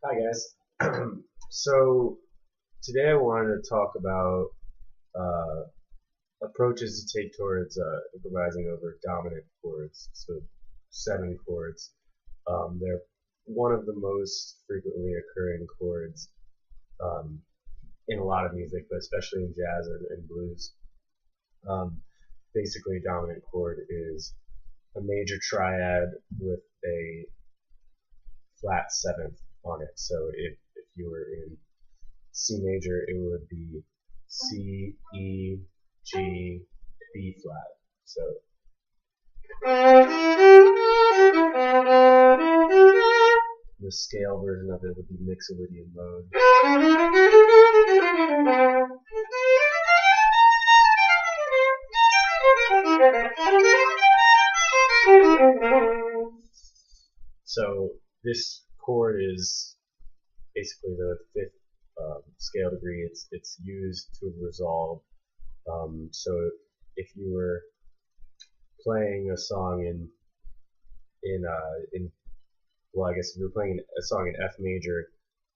Hi guys. So today I wanted to talk about uh, approaches to take towards improvising over dominant chords. So 7 chords. They're one of the most frequently occurring chords um, in a lot of music, but especially in jazz and blues. Um, Basically, a dominant chord is a major triad with a flat seventh on it. So if you were in C major, it would be C, E, G, B flat. So the scale version of it would be Mixolydian mode. So this chord is basically the fifth scale degree. It's used to resolve. So if you were playing a song in well, I guess if you were playing a song in F major,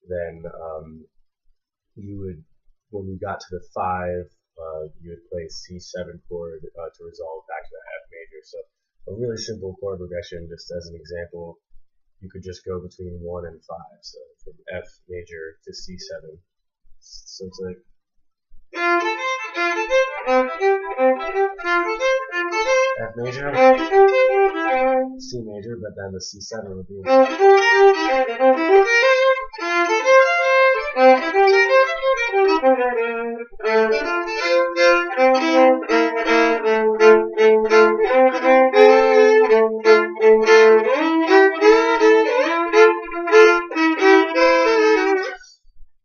then you would, when you got to the five, you would play C7 chord to resolve back to the F major. So a really simple chord progression, just as an example, you could just go between 1 and 5. So from F major to C7. So it's like F major, C major, but then the C7 would be.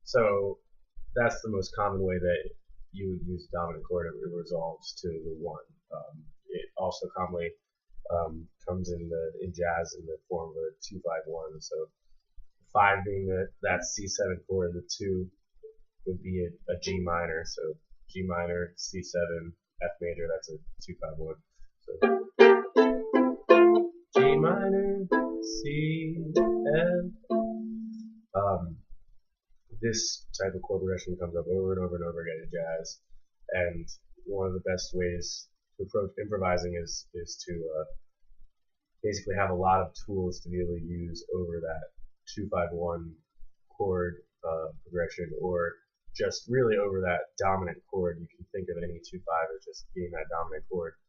So that's the most common way that you would use the dominant chord. It resolves to the 1. It also commonly comes in jazz in the form of a 2-5-1. So 5 being that C7 chord, the 2 would be a G minor. So G minor, C7, F major. That's a 2-5-1. So G minor, C, F. This type of chord progression comes up over and over and over again in jazz, and one of the best ways to approach improvising is to basically have a lot of tools to be able to use over that 2-5-1 chord progression, or just really over that dominant chord. You can think of any 2-5 as just being that dominant chord.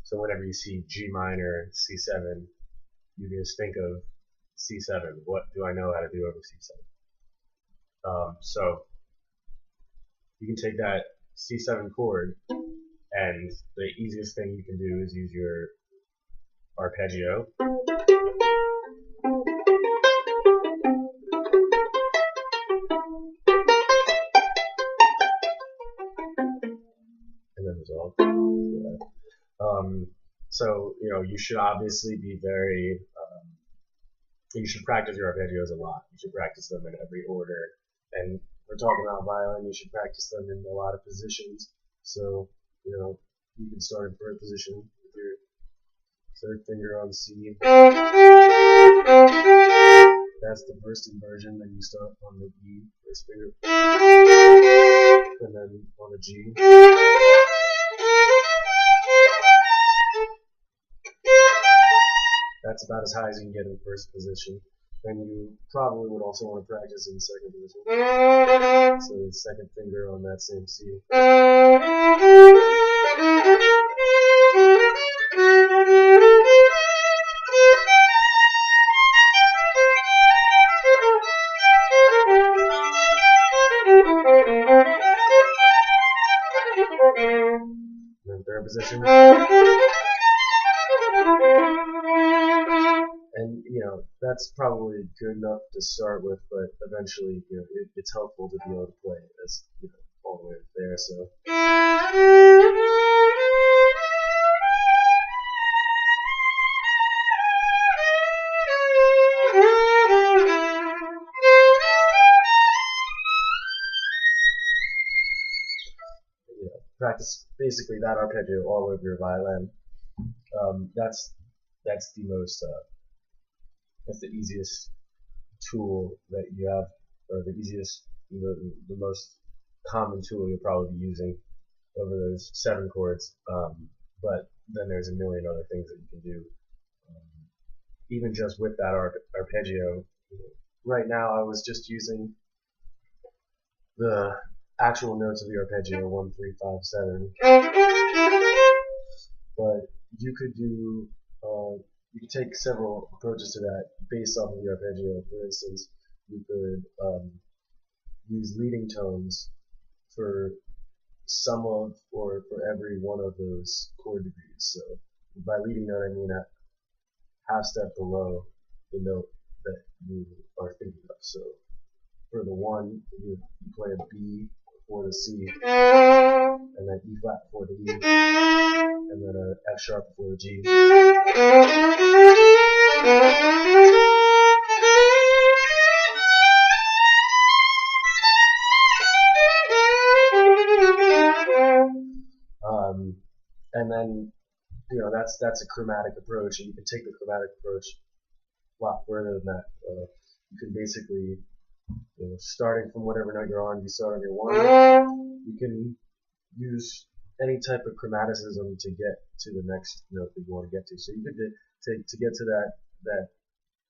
So whenever you see G minor, C7, you can just think of C7. What do I know how to do over C7? So you can take that C7 chord, and the easiest thing you can do is use your arpeggio. And then resolve. So, you should obviously be you should practice your arpeggios a lot. You should practice them in every order. And we're talking about violin, you should practice them in a lot of positions. So, you can start in first position with your third finger on C. That's the first inversion. Then you start on the E, first finger, and then on the G. That's about as high as you can get in first position. Then you probably would also want to practice in second position. So the second finger on that same C. And then third position. And that's probably good enough to start with, but eventually it's helpful to be able to play as all the way up there. So practice basically that arpeggio all over your violin. That's the most that's the easiest tool that you have, or the easiest, the most common tool you'll probably be using over those 7 chords. But then there's a million other things that you can do. Even just with that arpeggio. Right now I was just using the actual notes of the arpeggio, 1, 3, 5, 7. But you could do, you could take several approaches to that based off of the arpeggio. For instance, you could use leading tones for some of, or for every one of those chord degrees. So by leading note, I mean a half step below the note that you are thinking of. So for the 1, you play a B before the C, and then E flat before the E, and then a F sharp before the G. And then, that's a chromatic approach, and you can take the chromatic approach a lot further than that. You can basically, starting from whatever note you're on, you start on your 1. You can use any type of chromaticism to get to the next note that you want to get to. So you could take, to get to that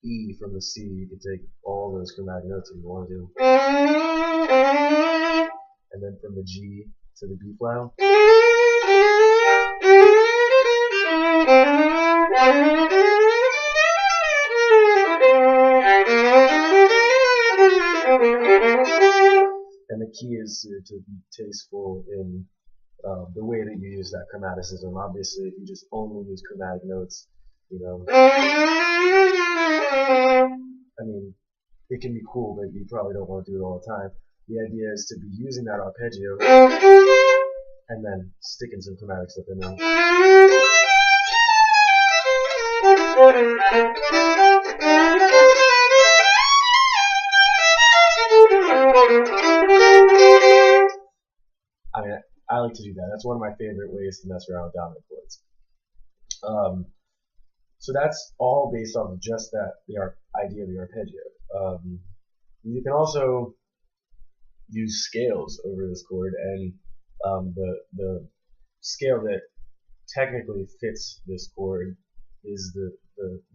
E from the C, you could take all those chromatic notes that you want to do. And then from the G to the B flat. And the key is to be tasteful in the way that you use that chromaticism. Obviously, if you just only use chromatic notes, I mean, it can be cool, but you probably don't want to do it all the time. The idea is to be using that arpeggio and then sticking some chromatic stuff in there. I mean, I like to do that. That's one of my favorite ways to mess around with dominant chords. So that's all based off of just the idea of the arpeggio. You can also use scales over this chord, and the scale that technically fits this chord is the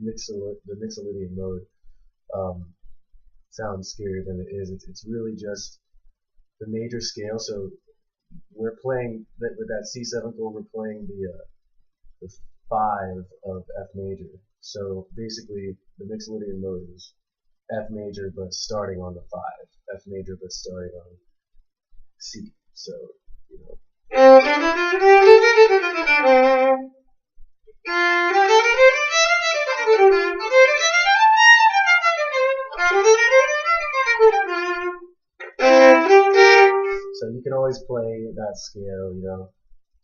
mixolydian mode. Sounds scarier than it is. It's really just the major scale. So we're playing with that C7 chord. We're playing the 5 of F major. So basically, the mixolydian mode is F major, but starting on the 5. F major, but starting on C. So So you can always play that scale,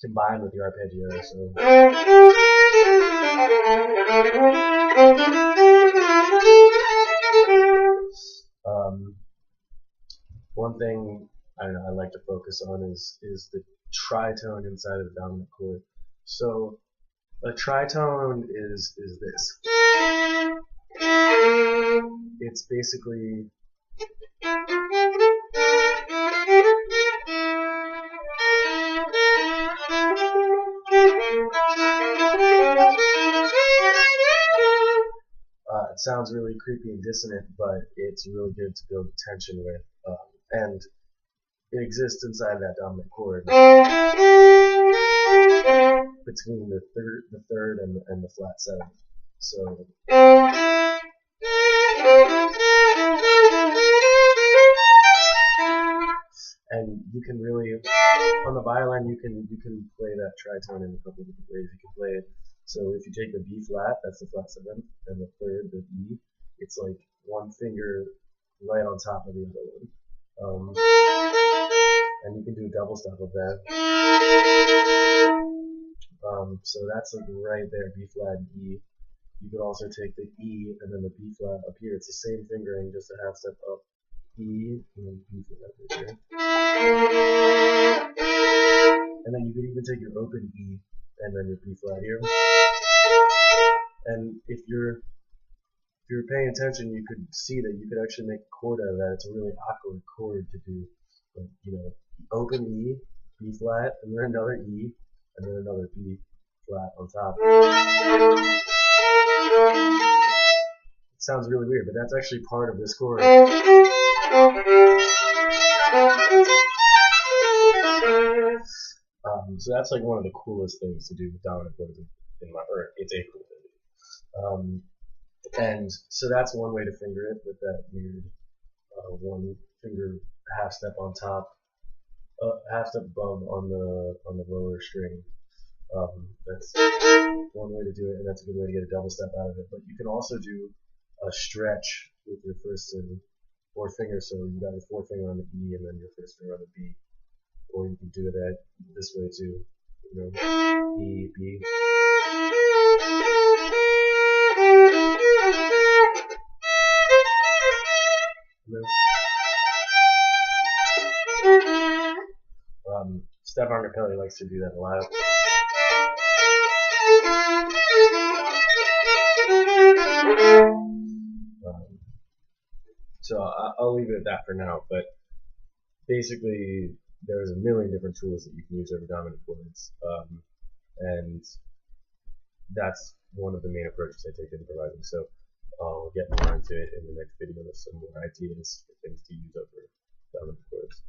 combined with the arpeggio. So one thing I like to focus on is the tritone inside of the dominant chord. So a tritone is this. It's basically it sounds really creepy and dissonant, but it's really good to build tension with, and it exists inside that dominant chord between the third and the flat 7th. So and you can really, on the violin, you can play that tritone in a couple of different ways. You can play it. So if you take the B flat, that's the flat 7th, and the 3rd, the E, it's like one finger right on top of the other one. And you can do a double step of that. So that's like right there, B flat and E. You could also take the E and then the B flat up here. It's the same fingering, just a half step up. E and then B flat right there. And then you could even take your open E and then your B flat here. And if you're you were paying attention, you could see that you could actually make a chord out of that. It's a really awkward chord to do. Like, you know, open E, B flat, and then another E, and then another B flat on top. It sounds really weird, but that's actually part of this chord. So that's like one of the coolest things to do with dominant chords in my, or it's a cool thing to do. And so that's one way to finger it, with that weird one finger half step on top, half step above on the lower string. That's one way to do it, and that's a good way to get a double step out of it. But you can also do a stretch with your first and fourth finger. So you got your fourth finger on the E and then your first finger on the B. Or you can do it this way too. You know, E, B. Stefan Grappelli likes to do that a lot. So I'll leave it at that for now, but basically there's a million different tools that you can use over dominant chords, and that's one of the main approaches I take to improvising. So I'll get more into it in the next video with some more ideas for things to use over dominant chords.